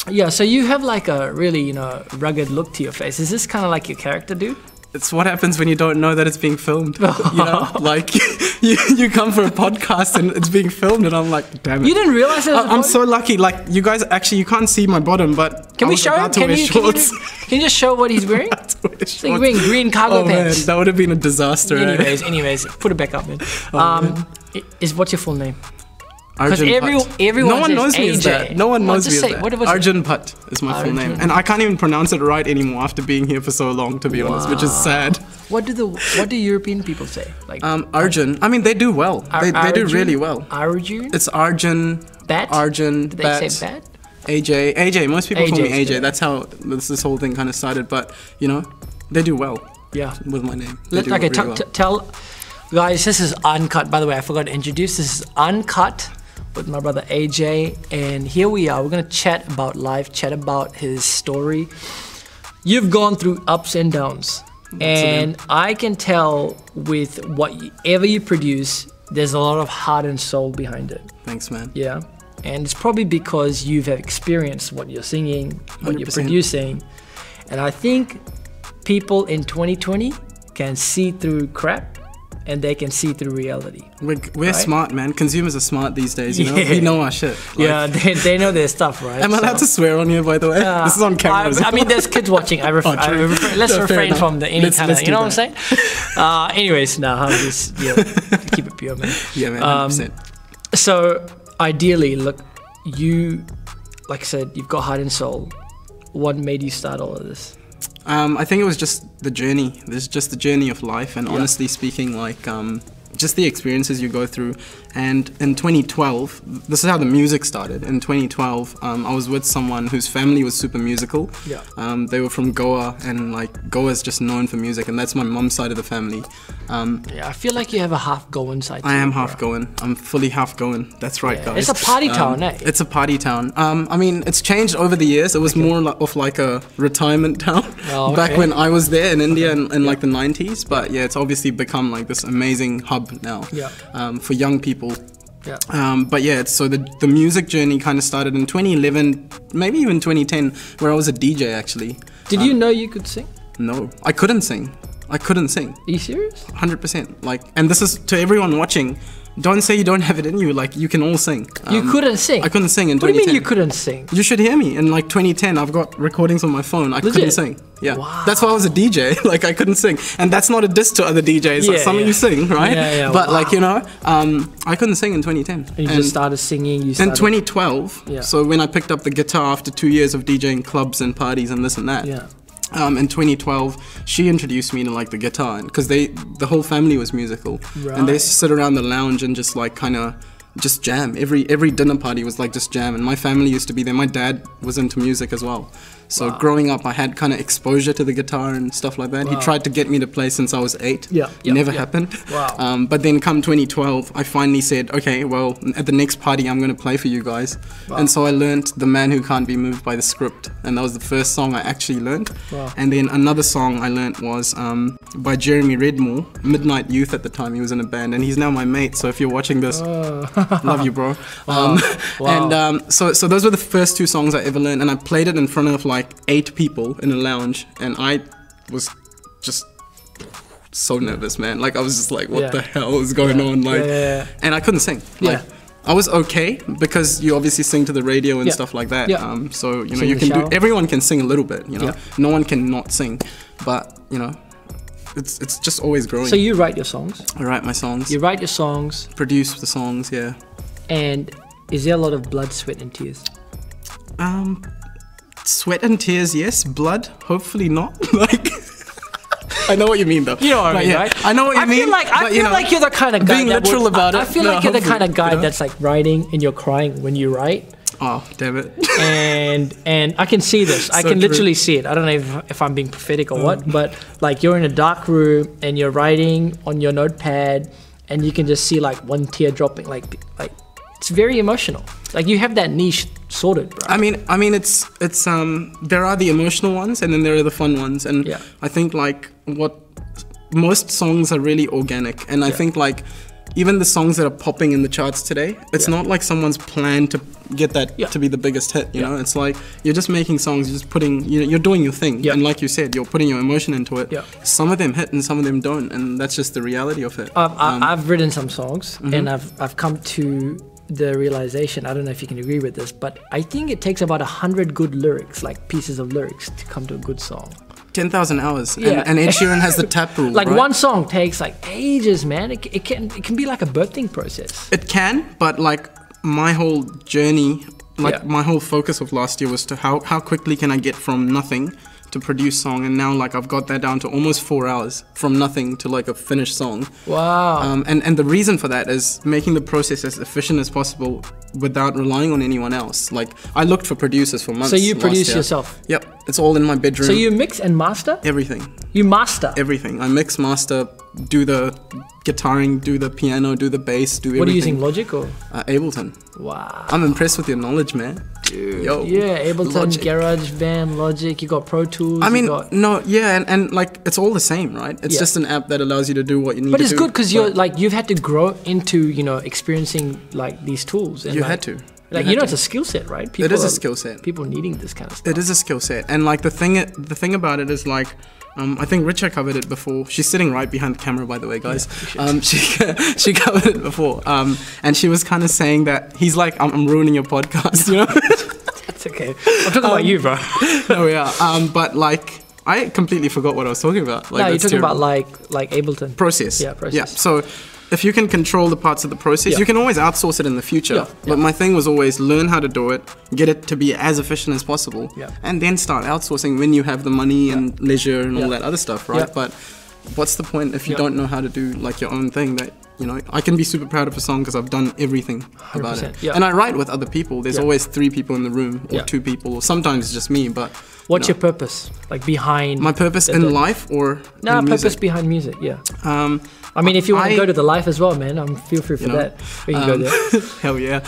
Yeah, so you have like a really, you know, rugged look to your face. Is this kind of like your character, dude? It's what happens when you don't know that it's being filmed. You know, like you come for a podcast and it's being filmed, and I'm like, damn it. You didn't realize it was I'm so lucky. Like, you guys actually, you can't see my bottom, but can we show him? Can you just show what he's wearing? So he's wearing green cargo pants. Man, that would have been a disaster. Anyways, put it back up, man. What's your full name? Because everyone no one knows me as that. No one knows me as that. Arjun Bhatt is my full name, and I can't even pronounce it right anymore after being here for so long, to be honest, which is sad. What do European people say? Like Arjun. I mean, they do well. They do really well. Arjun. It's Arjun. Bat. Arjun. Did they say Bat? AJ. Most people call me AJ. That's how this whole thing kind of started. But you know, they do well. Yeah. With my name. Tell guys, this is Uncut. By the way, I forgot to introduce. This is Uncut with my brother AJ, and here we are. We're gonna chat about life, chat about his story. You've gone through ups and downs, and I can tell with whatever you produce, there's a lot of heart and soul behind it. Thanks, man. Yeah, and it's probably because you've experienced what you're singing, what 100%. You're producing, and I think people in 2020 can see through crap. And they can see through reality. We're right? Smart, man. Consumers are smart these days, you know? We know our shit. Like, yeah, they know their stuff, right? Am I allowed to swear on here, by the way? This is on camera. I mean, there's kids watching. Let's refrain from any kind of, you know what I'm saying? Anyways, I'll just keep it pure, man. Yeah, man, 100%. So, ideally, look, you, like I said, you've got heart and soul. What made you start all of this? I think it was just the journey. There's just the journey of life, and honestly speaking, like just the experiences you go through. And in 2012, this is how the music started. In 2012, I was with someone whose family was super musical. Yeah. They were from Goa, and like Goa is just known for music, and that's my mum's side of the family. I feel like you have a half Goan side. I am half Goan. I'm fully half Goan. That's right, guys. It's a party town, eh? It's a party town. I mean, it's changed over the years. It was more of like a retirement town back when I was there in India in like the 90s. But yeah, it's obviously become like this amazing hub now for young people. Yeah. But yeah, so the music journey kind of started in 2011, maybe even 2010, where I was a DJ actually. Did you know you could sing? No, I couldn't sing. Are you serious? 100%. Like, and this is to everyone watching. Don't say you don't have it in you. Like, you can all sing. You couldn't sing? I couldn't sing in 2010. What do you mean you couldn't sing? You should hear me. In like 2010, I've got recordings on my phone. I couldn't sing. Yeah. Wow. That's why I was a DJ. Like, I couldn't sing. And that's not a diss to other DJs. Like, some of you sing, right? Yeah. But like, you know, I couldn't sing in 2010. And you just started singing? In 2012, so when I picked up the guitar after 2 years of DJing clubs and parties and this and that. Yeah. In 2012, she introduced me to like the guitar, because the whole family was musical, and they used to sit around the lounge and just like kind of just jam. Every dinner party was like just jam, and my family used to be there. My dad was into music as well. So growing up, I had kind of exposure to the guitar and stuff like that. He tried to get me to play since I was 8. Never happened. Wow. But then come 2012, I finally said, okay, well, at the next party, I'm going to play for you guys. Wow. And so I learned The Man Who Can't Be Moved by the Script. And that was the first song I actually learned. Wow. And then another song I learned was by Jeremy Redmore, Midnight Youth at the time. He was in a band, and he's now my mate. So if you're watching this, love you, bro. Wow. And so those were the first 2 songs I ever learned. And I played it in front of like 8 people in a lounge, and I was just so nervous, man. Like, I was just like, what the hell is going on? Like, and I couldn't sing. Like, I was okay, because you obviously sing to the radio and stuff like that. So, you know, you can do, everyone can sing a little bit, you know. No one can not sing, but, you know, it's just always growing. So you write your songs? I write my songs. You write your songs? Produce the songs, yeah. And is there a lot of blood, sweat and tears? Sweat and tears, yes. Blood, hopefully not. Like, I know what you mean, though. You know what I mean, right? I know what you mean. I feel like you're the kind of guy being literal about it. I feel like you're the kind of guy that's like writing and you're crying when you write. Oh, damn it. and I can see this. I can literally see it. I don't know if I'm being prophetic or what, but like you're in a dark room and you're writing on your notepad, and you can just see like one tear dropping. Like it's very emotional. Like, you have that niche sorted, bro. I mean, it's there are the emotional ones, and then there are the fun ones, and I think like what most songs are really organic, and I think like even the songs that are popping in the charts today, it's not like someone's plan to get that to be the biggest hit, you know? It's like, you're just making songs, you're just putting, you're doing your thing. And like you said, you're putting your emotion into it. Some of them hit and some of them don't, and that's just the reality of it. I've written some songs, and I've come to the realization, I don't know if you can agree with this, but I think it takes about 100 good lyrics, like pieces of lyrics, to come to a good song. 10,000 hours. And Ed Sheeran has the tap rule, like right? one song takes like ages, man. It can be like a birthing process. It can, but like my whole journey, like my whole focus of last year was to how quickly can I get from nothing to produce song, and now like I've got that down to almost 4 hours from nothing to like a finished song. Wow. And the reason for that is making the process as efficient as possible without relying on anyone else. Like I looked for producers for months. So you produce yourself? Yep, it's all in my bedroom. So you mix and master? Everything. You master? Everything. I mix, master, do the guitaring, do the piano, do the bass, do everything. What are you using, Logic or? Ableton. Wow. I'm impressed with your knowledge, man. Dude. Yo, yeah, Ableton, Logic. GarageBand, Logic, you got Pro Tools. I mean, and like it's all the same, right? It's just an app that allows you to do what you need to do. But it's good because you're like, you've had to grow into, you know, experiencing like these tools. And you like, had to. Like, you know, it's a skill set, right? It is a skill set. People needing this kind of stuff. It is a skill set. And like the thing about it is like, I think Richa covered it before. She's sitting right behind the camera, by the way, guys. Yeah, she covered it before. And she was kind of saying that he's like, I'm ruining your podcast, you know? That's okay. I'm talking about you, bro. No, yeah. But like, I completely forgot what I was talking about. Like, no, you're talking about like Ableton. Process. Yeah, process. Yeah. So if you can control the parts of the process, you can always outsource it in the future. But my thing was always learn how to do it, get it to be as efficient as possible, and then start outsourcing when you have the money and leisure and all that other stuff, right? But what's the point if you don't know how to do like your own thing? That, you know, I can be super proud of a song because I've done everything about it. And I write with other people. There's always 3 people in the room, or 2 people, or sometimes just me. But what's your purpose, like behind my purpose in life, or no in purpose music? Behind music? I mean, if you want to go to the life as well, man, feel free for that. We can go there. Hell yeah.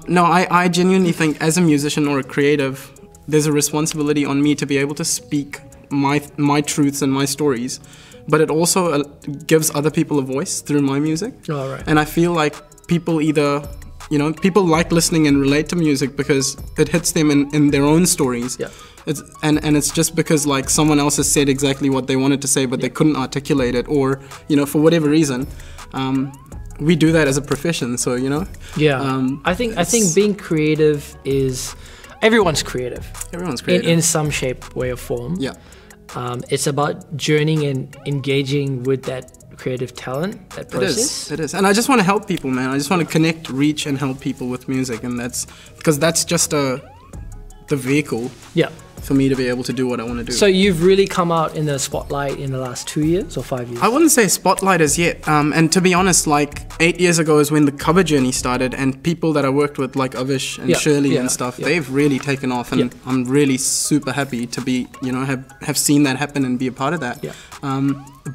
No, I genuinely think as a musician or a creative, there's a responsibility on me to be able to speak my truths and my stories, but it also gives other people a voice through my music. Oh, right. And I feel like people either, you know, people like listening and relate to music because it hits them in their own stories. Yeah. It's just because like someone else has said exactly what they wanted to say, but they couldn't articulate it, or, you know, for whatever reason. We do that as a profession, so, you know. Yeah. I think being creative is, everyone's creative. Everyone's creative. In some shape, way, or form. Yeah. It's about journeying and engaging with that creative talent, that process. It is. And I just want to help people, man. I just want to connect, reach, and help people with music, and that's because that's just the vehicle. Yeah. For me to be able to do what I want to do. So you've really come out in the spotlight in the last 2 years or 5 years? I wouldn't say spotlight as yet. And to be honest, like 8 years ago is when the cover journey started, and people that I worked with like Avish and Shirley and stuff, they've really taken off, and I'm really super happy to be, you know, have seen that happen and be a part of that. Yeah.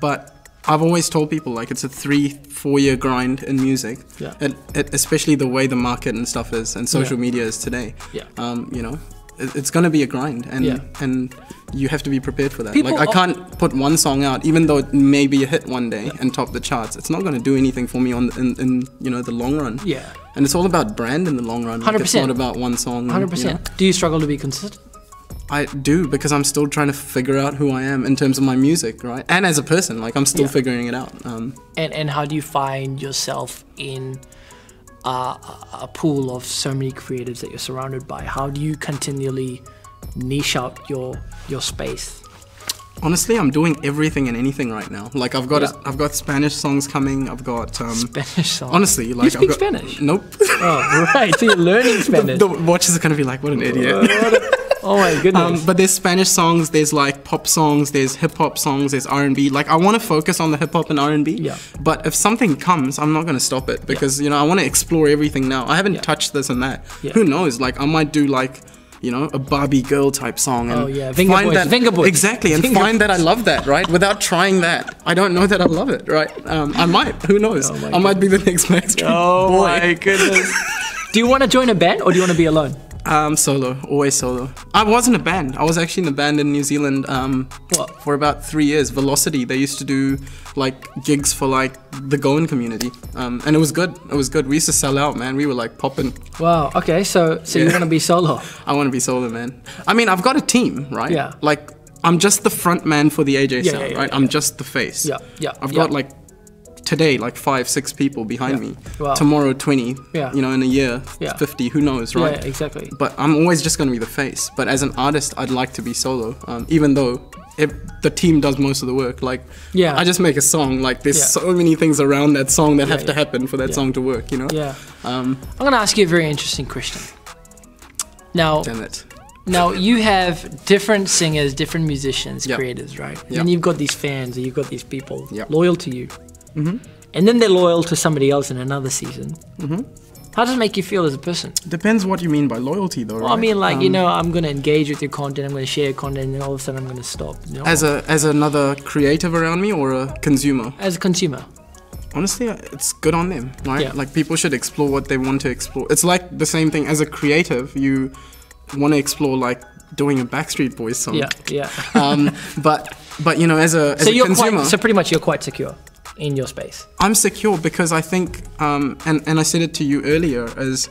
But I've always told people like it's a 3-4 year grind in music. Yeah. Especially the way the market and stuff is and social media is today. Yeah. You know, it's going to be a grind, and you have to be prepared for that. People like I can't put one song out, even though it may be a hit one day and top the charts. It's not going to do anything for me in you know, the long run. Yeah. And it's all about brand in the long run. 100%. It's not about one song. 100%. You know? Do you struggle to be consistent? I do, because I'm still trying to figure out who I am in terms of my music, right? And as a person, like I'm still figuring it out. And how do you find yourself in a pool of so many creatives that you're surrounded by? How do you continually niche out your space? Honestly, I'm doing everything and anything right now. Like I've got Spanish songs coming. I've got Spanish songs. Honestly, like you speak Spanish? Nope. Oh, right. So you're learning Spanish. The watchers are gonna be like, "What an idiot." Oh my goodness. But there's Spanish songs, there's like pop songs, there's hip hop songs, there's R&B. Like I want to focus on the hip hop and R&B. Yeah. But if something comes, I'm not going to stop it, because you know, I want to explore everything now. I haven't touched this and that. Yeah. Who knows? Like I might do like, you know, a Barbie girl type song, and Finger boys. Exactly, and find that I love that, right? Without trying that, I don't know that I love it, right? I might. Who knows? I might be the next Backstreet Boy. Oh my goodness. Do you want to join a band, or do you want to be alone? Solo, always solo. I was in a band. I was actually in a band in New Zealand for about 3 years. Velocity. They used to do like gigs for like the Goan community, and it was good. It was good. We used to sell out, man. We were like popping. Wow. Okay. So you want to be solo? I want to be solo, man. I mean, I've got a team, right? Yeah. Like I'm just the front man for the AJ sound, right? I'm just the face. Yeah. Yeah. I've got like today like 5-6 people behind me. Wow. Tomorrow 20. Yeah. You know, in a year 50. Who knows, right? Yeah. Exactly. But I'm always just going to be the face. But as an artist, I'd like to be solo, even though the team does most of the work. Like, I just make a song. Like, there's so many things around that song that have to happen for that song to work, you know? Yeah. I'm going to ask you a very interesting question. Now, damn it. Now, you have different singers, different musicians, creators, right? And then you've got these fans, or you've got these people loyal to you. And then they're loyal to somebody else in another season. How does it make you feel as a person? Depends what you mean by loyalty, though, right? Well, I mean, like, you know, I'm going to engage with your content, I'm going to share your content, and then all of a sudden I'm going to stop. You know? As another creative around me or a consumer? As a consumer. Honestly, it's good on them, right? Yeah. Like, people should explore what they want to explore. It's like the same thing. As a creative, you want to explore, like, doing a Backstreet Boys song. But you know, as a consumer... So pretty much you're quite secure in your space. I'm secure because I think, and I said it to you earlier, as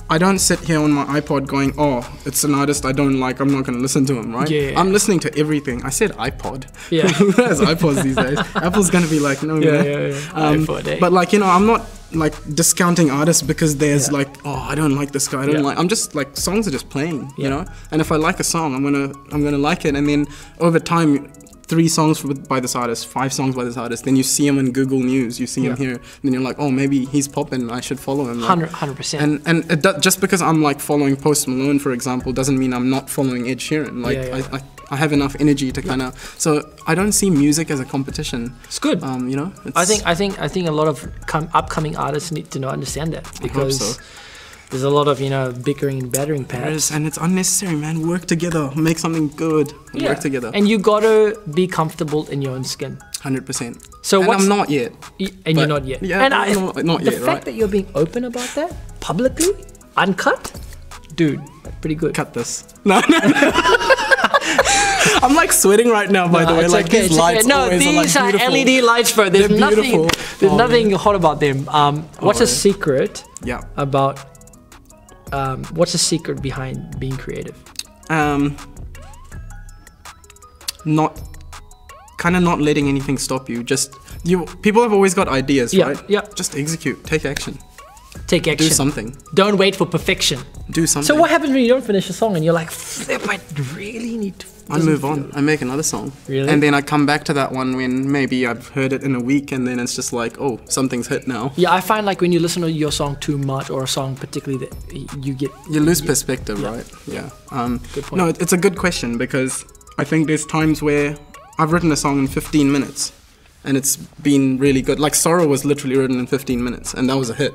I don't sit here on my iPod going, oh, it's an artist I don't like, I'm not going to listen to him, right? I'm listening to everything. I said iPod. Yeah. Who has iPods these days? Apple's going to be like, no, man. iPod, But like, you know, I'm not like discounting artists because there's like, oh, I don't like this guy, I don't like, I'm just like, songs are just playing, you know? And if I like a song, I'm gonna like it. And then over time, 3 songs by this artist, 5 songs by this artist, then you see him in Google News, you see him here, then you're like, oh, maybe he's popping, I should follow him. Like, 100%. And just because I'm like following Post Malone, for example, doesn't mean I'm not following Ed Sheeran. Like, I have enough energy to kind of, so I don't see music as a competition. It's good. You know, I think a lot of upcoming artists need to understand that, because there's a lot of, you know, bickering and battering perhaps. And it's unnecessary, man. Work together, make something good. Work together. And you gotta be comfortable in your own skin. 100%. So I'm not yet. And you're not yet. Yeah, and not yet, the fact that you're being open about that publicly, uncut, dude, pretty good. Cut this. No. I'm like sweating right now, by the way. Like, okay, these lights these are beautiful. LED lights, bro. There's nothing hot about them. What's a secret about what's the secret behind being creative? Not letting anything stop you. People have always got ideas, right? Yeah. Just execute. Take action. Take action. Do something. Don't wait for perfection. Do something. So what happens when you don't finish a song and you're like, flip, I really need to... I move on. I make another song. Really? And then I come back to that one when maybe I've heard it in a week, and then it's just like, oh, something's hit now. Yeah, I find like when you listen to your song too much, or a song particularly that you lose perspective, right? Yeah. Good point. No, it's a good question, because I think there's times where I've written a song in 15 minutes and it's been really good. Like Sorrow was literally written in 15 minutes and that was a hit.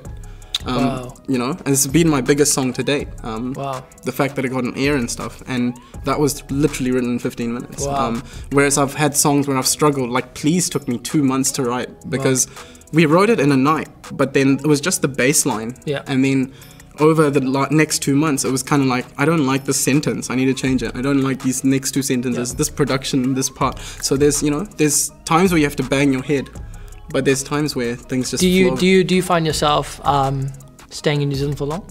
Wow. You know, and it's been my biggest song to date. Wow. The fact that it got an air and stuff, and that was literally written in 15 minutes. Wow. Whereas I've had songs where I've struggled, like Please took me 2 months to write, because we wrote it in a night, but then it was just the bass line. Yeah. And then over the next 2 months, it was kind of like, I don't like this sentence, I need to change it. I don't like these next 2 sentences, this production, this part. So there's, you know, there's times where you have to bang your head. But there's times where things just flow. Do you find yourself staying in New Zealand for long?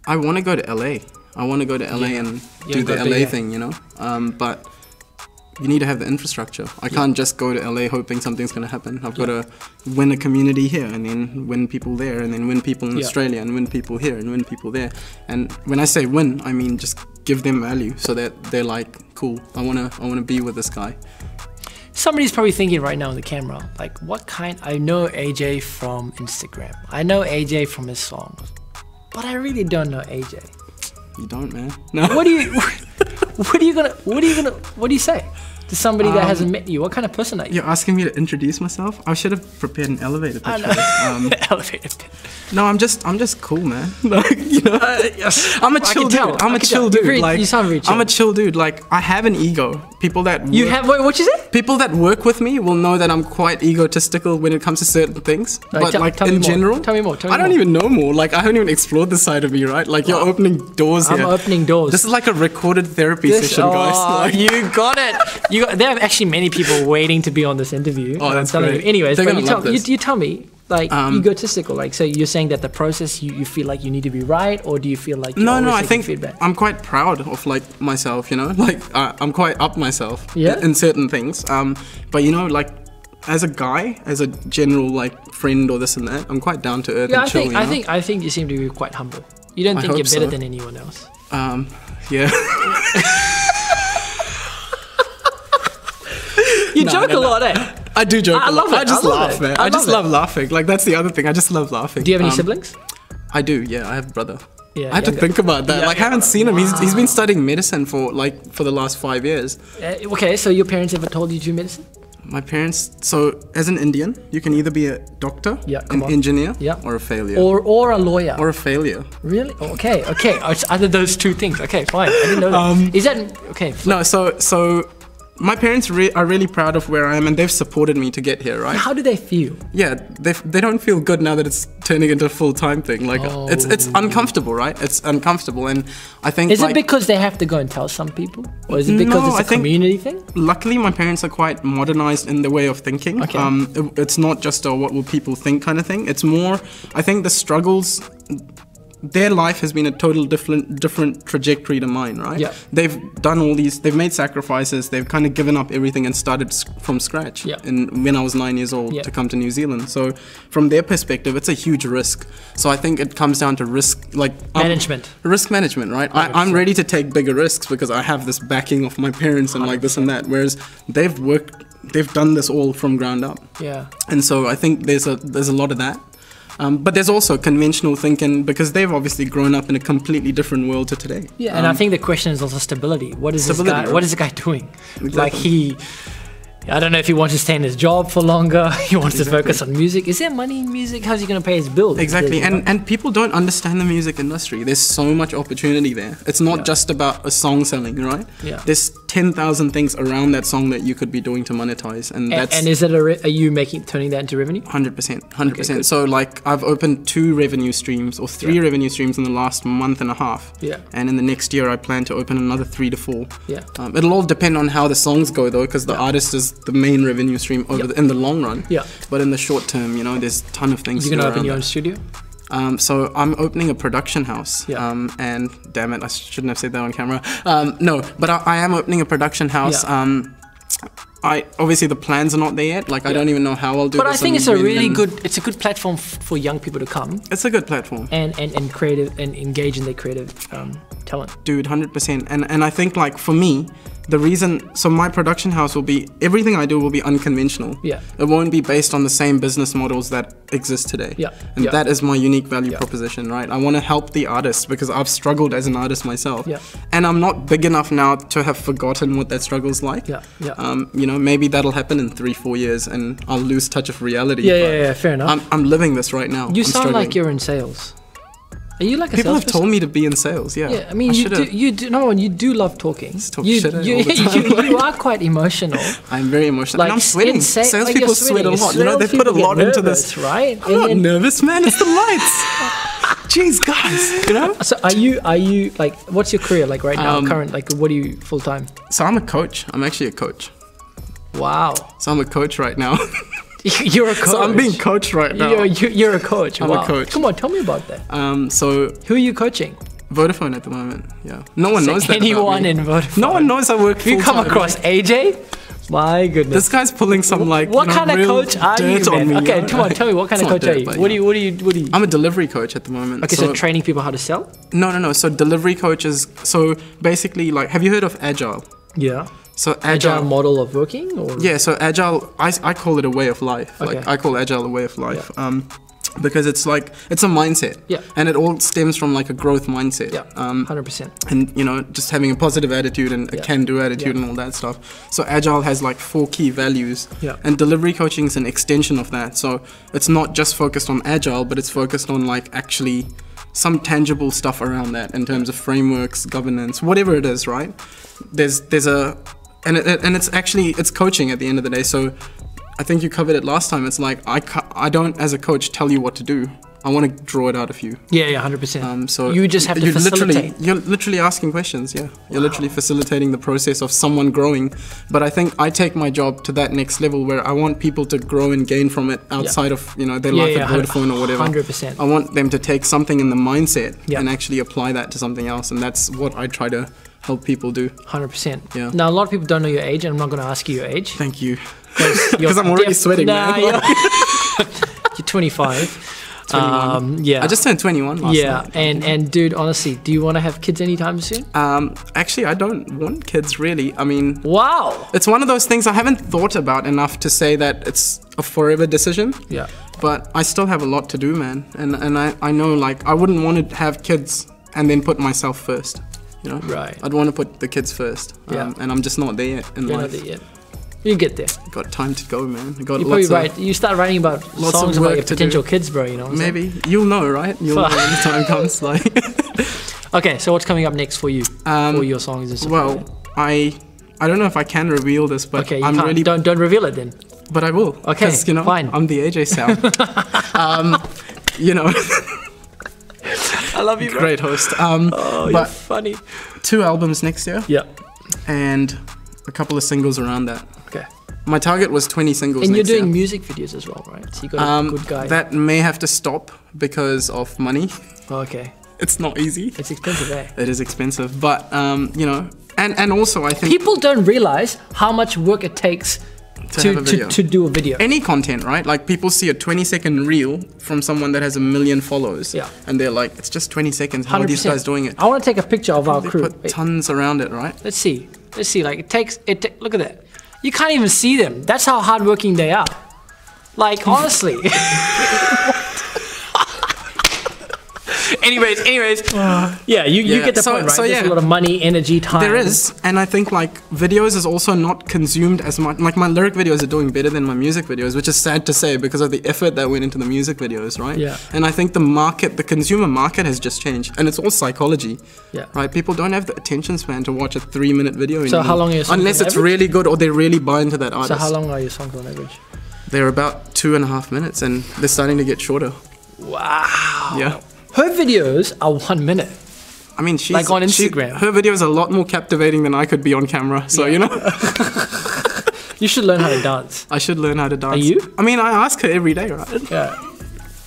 I want to go to LA. I want to go to LA and do the LA thing, you know. But you need to have the infrastructure. I can't just go to LA hoping something's going to happen. I've got to win a community here, and then win people there, and then win people in Australia, and win people here, and win people there. And when I say win, I mean just give them value so that they're like, cool, I wanna be with this guy. Somebody's probably thinking right now on the camera, like, what kind? I know AJ from Instagram. I know AJ from his songs, but I really don't know AJ. You don't, man. No. What do you say? to somebody that hasn't met you? What kind of person are you? You're asking me to introduce myself? I should have prepared an elevator pitch for this. Elevator pitch. No, I'm just cool, man. Like, you know, I'm a chill dude. I'm a chill dude. Like, you sound very chill. I'm a chill dude. Like, I have an ego. People that what you say? People that work with me will know that I'm quite egotistical when it comes to certain things. But like in general, tell me more. I don't even know more. Like, I haven't even explored this side of me, right? Like, you're opening doors here. I'm opening doors. This is like a recorded therapy session, guys. Like, you got it. There are actually many people waiting to be on this interview. Oh, that's great. You. Anyways, but you tell me. Like egotistical, like, so you're saying that the process you feel like you need to be right, or do you feel like you're I think feedback? I'm quite proud of like myself, you know, like I'm quite up myself in certain things. But you know, like as a guy, as a general like friend or this and that, I'm quite down to earth and chill. I think you seem to be quite humble. You don't think you're better than anyone else. Yeah. You joke a lot, eh? I do joke a lot. I just laugh, man. I just love it. laughing. Like, that's the other thing. I just love laughing. Do you have any siblings? I do, yeah. I have a brother. Yeah, I had to think about that. Like, I haven't seen him. He's been studying medicine for the last 5 years. Okay, so your parents ever told you to do medicine? My parents, so as an Indian, you can either be a doctor, an engineer, or a failure. Or a lawyer. Or a failure. Really? Okay. It's either those two things. Okay, fine. I didn't know that. Is that, okay. No, so my parents are really proud of where I am, and they've supported me to get here, right? How do they feel? Yeah, they don't feel good now that it's turning into a full-time thing. Like, it's uncomfortable, right? It's uncomfortable, and I think... Is it because they have to go and tell some people? Or is it because it's a community thing? Luckily, my parents are quite modernized in the way of thinking. Okay. It's not just a what will people think kind of thing. It's more, I think the struggles... Their life has been a total different trajectory to mine, right? Yeah. They've done all these, they've made sacrifices, they've kind of given up everything and started from scratch. Yeah. And when I was 9 years old to come to New Zealand. So from their perspective, it's a huge risk. So I think it comes down to risk, like... Management. Risk management, right? I'm ready to take bigger risks because I have this backing of my parents and 100%. Like this and that. Whereas they've done this all from ground up. Yeah. And so I think there's a lot of that. But there's also conventional thinking because they've obviously grown up in a completely different world to today. Yeah, and I think the question is also stability. What is this guy? Right? What is the guy doing? Exactly. Like I don't know if he wants to stay in his job for longer. He wants to focus on music. Is there money in music? How's he going to pay his bills? Exactly. And people don't understand the music industry. There's so much opportunity there. It's not just about a song selling, right? Yeah. There's 10,000 things around that song that you could be doing to monetize. And is it are you turning that into revenue? 100%. 100%. Okay, so like I've opened 2 revenue streams or 3 revenue streams in the last month and a half. Yeah. And in the next year I plan to open another 3 to 4. Yeah. It'll all depend on how the songs go though, because the artist is the main revenue stream in the long run. Yeah. But in the short term, you know, there's a ton of things. You're gonna open your own studio? So I'm opening a production house. Yeah. And damn it, I shouldn't have said that on camera. No, but I am opening a production house. Yeah. Obviously the plans are not there yet. Like I don't even know how I'll do this. But I think it's a good platform for young people to come. It's a good platform. And creative and engage in their creative talent. Dude, 100%. And I think like for me, the reason, so my production house will be, everything I do will be unconventional. Yeah. It won't be based on the same business models that exist today. Yeah. And that is my unique value proposition, right? I want to help the artist because I've struggled as an artist myself. Yeah. And I'm not big enough now to have forgotten what that struggle's like. Yeah. Yeah. You know, maybe that'll happen in 3-4 years and I'll lose touch of reality. Yeah, fair enough. I'm living this right now. You sound like you're in sales. Are you like a People have told me to be in sales, yeah. I mean, you do love talking. You are quite emotional. I'm very emotional. Like, and I'm sweating. Salespeople sweat a lot. You know, they put a lot into this. Right? I'm not nervous, man. It's the lights. Jeez, guys. You know? So are you like, what's your career like right now, current? Like, what are you full time? So I'm a coach. I'm actually a coach. Wow. So I'm a coach right now. You're a coach. So I'm being coached right now. You're a coach. I'm a coach. Come on, tell me about that. So who are you coaching? Vodafone at the moment. Yeah. No one knows that. Anyone in Vodafone? No one knows I work full-time. You come across AJ? My goodness. This guy's pulling some like what kind of coach are you, man? Okay, come on, tell me what kind of coach are you? What do you? I'm a delivery coach at the moment. Okay, so training people how to sell? No. So delivery coaches. So basically, like, have you heard of Agile? Yeah. So agile model of working, or so Agile. I call it a way of life. Okay. Like I call Agile a way of life. Yeah. because it's like, it's a mindset. Yeah. And it all stems from like a growth mindset. Yeah, 100%. And, you know, just having a positive attitude and a can-do attitude and all that stuff. So Agile has like 4 key values. Yeah. And delivery coaching is an extension of that. So it's not just focused on Agile, but it's focused on like actually some tangible stuff around that in terms of frameworks, governance, whatever it is, right? There's a, and it's actually, it's coaching at the end of the day. So I think you covered it last time. It's like, I don't, as a coach, tell you what to do. I want to draw it out of you. Yeah, 100%. So you just have to facilitate. You're literally asking questions, yeah. You're literally facilitating the process of someone growing. But I think I take my job to that next level where I want people to grow and gain from it outside of, you know, their life at Vodafone or whatever. 100%. I want them to take something in the mindset and actually apply that to something else. And that's what I try to help people do. 100%. Yeah. Now, a lot of people don't know your age, and I'm not going to ask you your age. Thank you. Because I'm already sweating, man. You're 25. 21. Yeah. I just turned 21 last night. And dude, honestly, do you want to have kids anytime soon? Actually, I don't want kids really. I mean, wow. It's one of those things I haven't thought about enough to say that it's a forever decision. Yeah. But I still have a lot to do, man. And I know, like, I wouldn't want to have kids and then put myself first. You know? Right. I'd want to put the kids first. Yeah. And I'm just not there yet in life. You're not there yet. You get there. Got time to go, man. Got you probably write. You start writing about songs about your potential kids, bro. You know. Maybe you'll know, right? You'll know when the time comes. Like. Okay, so what's coming up next for you? For your songs and stuff. Well, I don't know if I can reveal this, but okay, I'm really don't reveal it then. But I will. Okay, you know, fine. I'm the theajsound. You know. I love you, bro. Great host. You're funny. 2 albums next year. Yeah. And a couple of singles around that. Okay. My target was 20 singles and next you're doing year. music videos as well, right? So you got a good guy. That may have to stop because of money. Okay. It's not easy. It's expensive, eh? It is expensive. But, you know, and also I think... People don't realize how much work it takes to do a video. Any content, right? Like people see a 20-second reel from someone that has 1 million followers. Yeah. And they're like, it's just 20 seconds. How 100%. Are these guys doing it? I want to take a picture of our crew. Put tons around it, right? Let's see. Like it takes, look at that. You can't even see them. That's how hardworking they are. Like, honestly. anyways. Yeah, you get the point, right? So, there's a lot of money, energy, time. There is, and I think like videos is also not consumed as much. Like my lyric videos are doing better than my music videos, which is sad to say because of the effort that went into the music videos, right? Yeah. And I think the consumer market has just changed, and it's all psychology. Yeah. Right? People don't have the attention span to watch a 3-minute video So anymore. how long are your songs unless on it's average? really good or they really buy into that artist. So how long are your songs on average? They're about 2.5 minutes, and they're starting to get shorter. Wow. Yeah. Her videos are 1 minute. I mean, she's like on Instagram. Her videos are a lot more captivating than I could be on camera. So you know. You should learn how to dance. I should learn how to dance. Are you? I mean, I ask her every day, right? Yeah.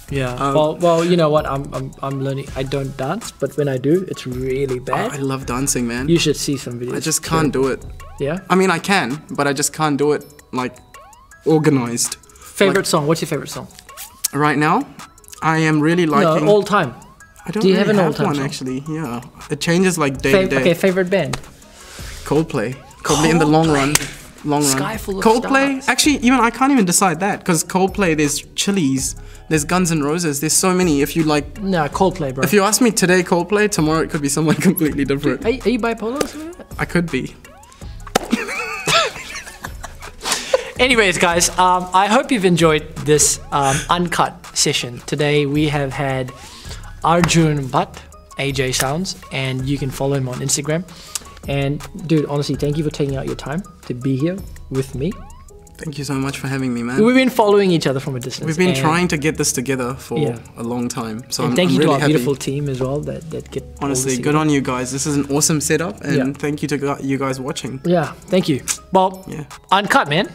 Yeah. Well, you know what? I'm learning. I don't dance, but when I do, it's really bad. I love dancing, man. You should see some videos. I just can't do it. Yeah. I mean, I can, but I just can't do it like organized. Favorite song? What's your favorite song? Right now, I am really liking. No, all time. I don't Do you really have an all-time one song? Actually. Yeah, it changes like day to day. Okay, favorite band. Coldplay. Probably in the long run. Sky full of Coldplay. stars. Actually, even I can't even decide that because Coldplay. There's Chili's. There's Guns N' Roses. There's so many. If you like. No, Coldplay, bro. If you ask me today, Coldplay. Tomorrow it could be someone completely different. Are you bipolar or something? I could be. Anyways, guys, I hope you've enjoyed this uncut session. Today we have had Arjun Bhatt, theajsound, and you can follow him on Instagram. And dude, honestly, thank you for taking out your time to be here with me. Thank you so much for having me, man. We've been following each other from a distance. We've been trying to get this together for a long time. So and thank I'm you really to our happy. beautiful team as well that get honestly good on you guys. This is an awesome setup, and thank you to you guys watching. Yeah, thank you. Well, uncut, man.